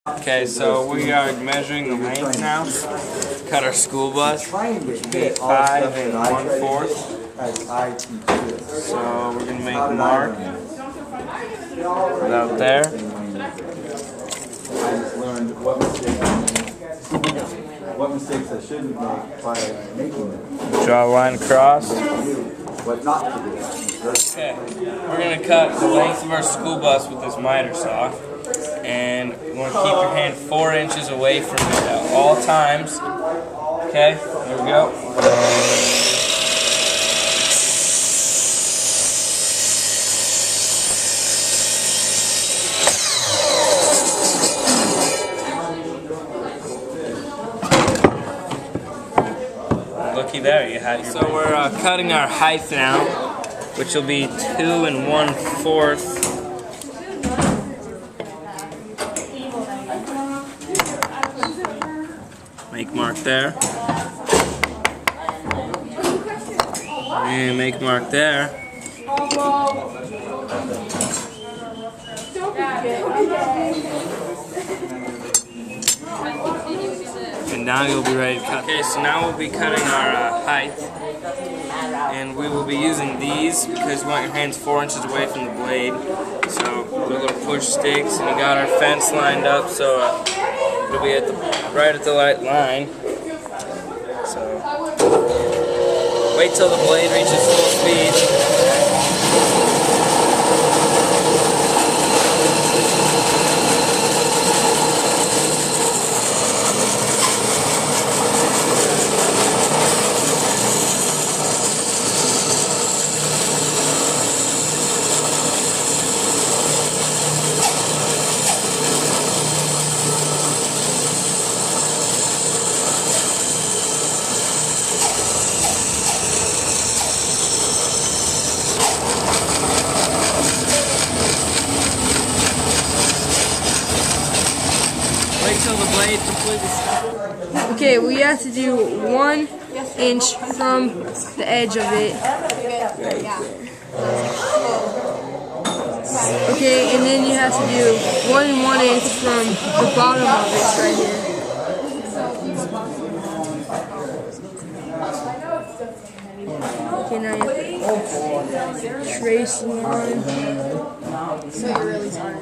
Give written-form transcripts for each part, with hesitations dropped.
Okay, so we are measuring the length now. Cut our school bus, which would be 5 1/4. So we're going to make a mark out there. I just learned what mistakes I shouldn't make by making them. Draw a line across. What not to do. Okay, we're going to cut the length of our school bus with this miter saw. And you want to keep your hand 4 inches away from it at all times. Okay, there we go. Looky there, you had your. So we're cutting our height now, which will be 2 1/4. Make mark there. And make mark there. And now you'll be ready to cut. Okay, so now we'll be cutting our height. And we will be using these because we want your hands 4 inches away from the blade. So we're going to push sticks, and we got our fence lined up so it'll be right at the right line. So wait till the blade reaches full speed. Wait till the blade completely stops. Okay, we have to do 1 inch from the edge of it. Okay, and then you have to do 1 1/8 from the bottom of it right here. Okay, now you have to trace the line. So you're really tired.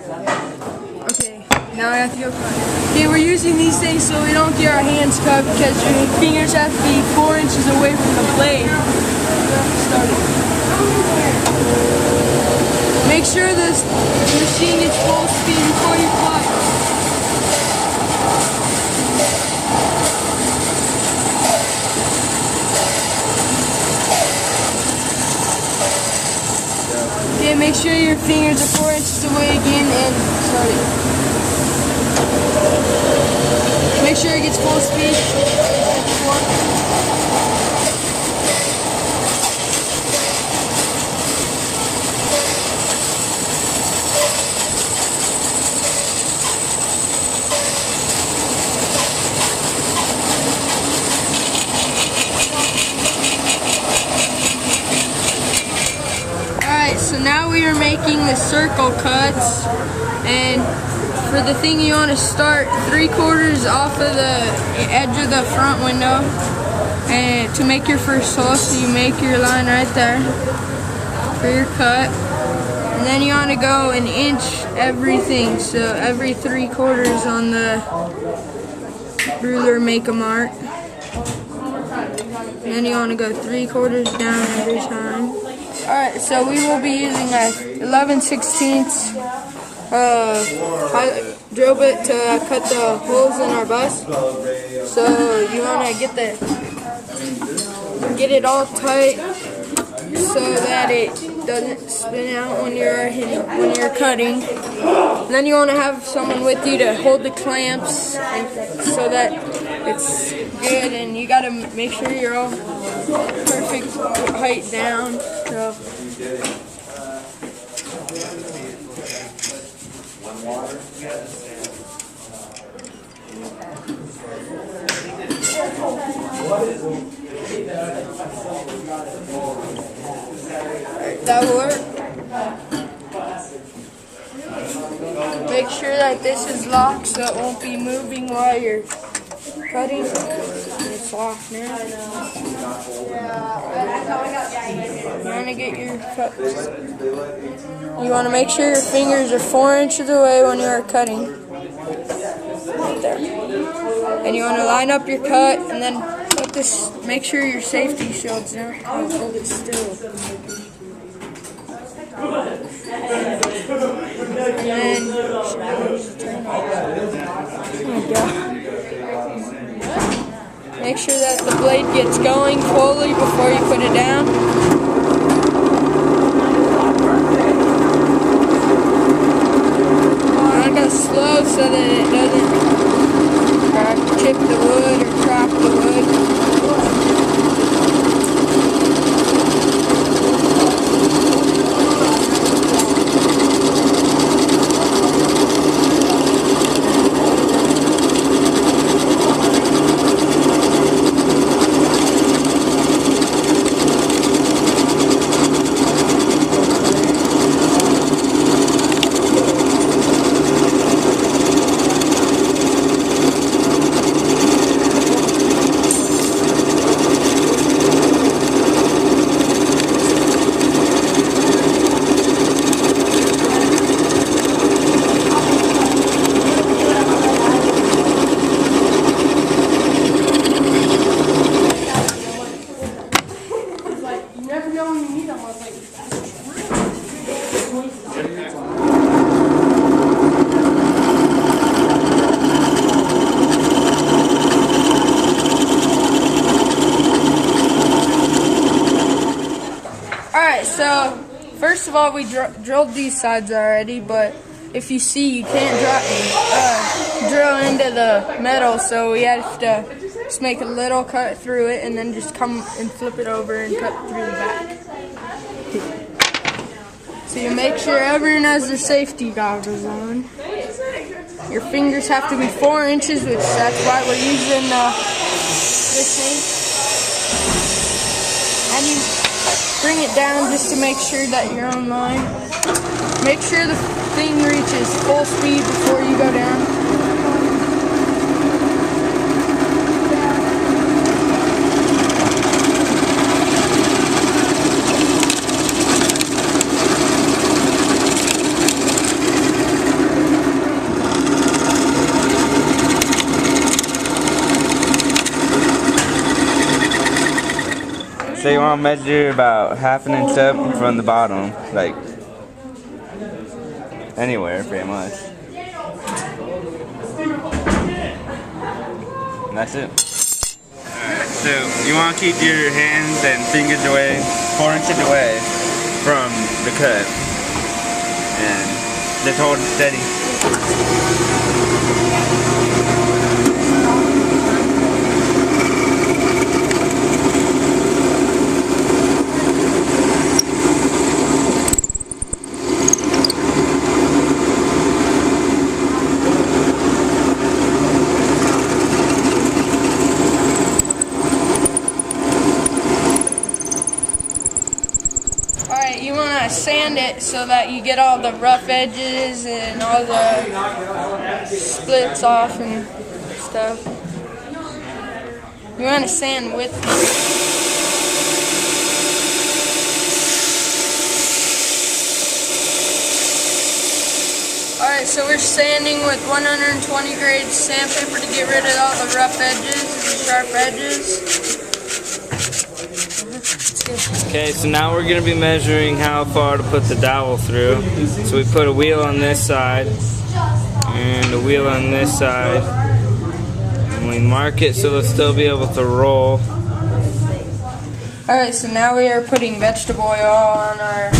Okay, now I have to go cut. Okay, we're using these things so we don't get our hands cut because your fingers have to be 4 inches away from the blade. Make sure this machine is full speed before you cut. Okay, make sure your fingers are 4 inches away again and start it. Make sure it gets full speed. Alright, so now we are making the circle cuts, and for the thing you want to start 3/4 off of the edge of the front window and to make your first hole, so you make your line right there for your cut. And then you want to go 1 inch everything, so every 3/4 on the ruler make a mark. And then you want to go 3/4 down every time. Alright, so we will be using a 11/16 drill bit to cut the holes in our bus. So you want to get it all tight so that it doesn't spin out when you're cutting. And then you want to have someone with you to hold the clamps so that it's good, and you got to make sure you're all perfect height down. So that will work. Make sure that this is locked so it won't be moving while you're cutting. It's locked now. You want to get your cuts. You want to make sure your fingers are 4 inches away when you are cutting. Right there. And you want to line up your cut and then put this. Make sure your safety shield's down. Oh, hold it still. And then, oh God. Make sure that the blade gets going fully before you put it down. I got slow so that it doesn't chip the wood or crack the wood. Alright, so first of all, we drilled these sides already, but if you see, you can't drill into the metal, so we have to just make a little cut through it and then just come and flip it over and cut through the back. So you make sure everyone has their safety goggles on. Your fingers have to be 4 inches, which that's why we're using this thing. And you bring it down just to make sure that you're on line. Make sure the thing reaches full speed before you go down. So you want to measure about half an inch up from the bottom, like anywhere pretty much. And that's it. Alright, so you want to keep your hands and fingers away, 4 inches away from the cut. And just hold it steady. Alright, you want to sand it so that you get all the rough edges and all the splits off and stuff. You want to sand with it. Alright, so we're sanding with 120 grade sandpaper to get rid of all the rough edges and sharp edges. Okay, so now we're going to be measuring how far to put the dowel through. So we put a wheel on this side and a wheel on this side, and we mark it so they'll still be able to roll. Alright, so now we are putting vegetable oil on our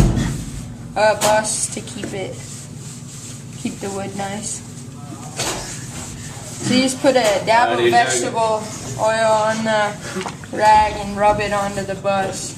bus to keep the wood nice. So you just put a dab of vegetable oil on the rag and rub it onto the bus.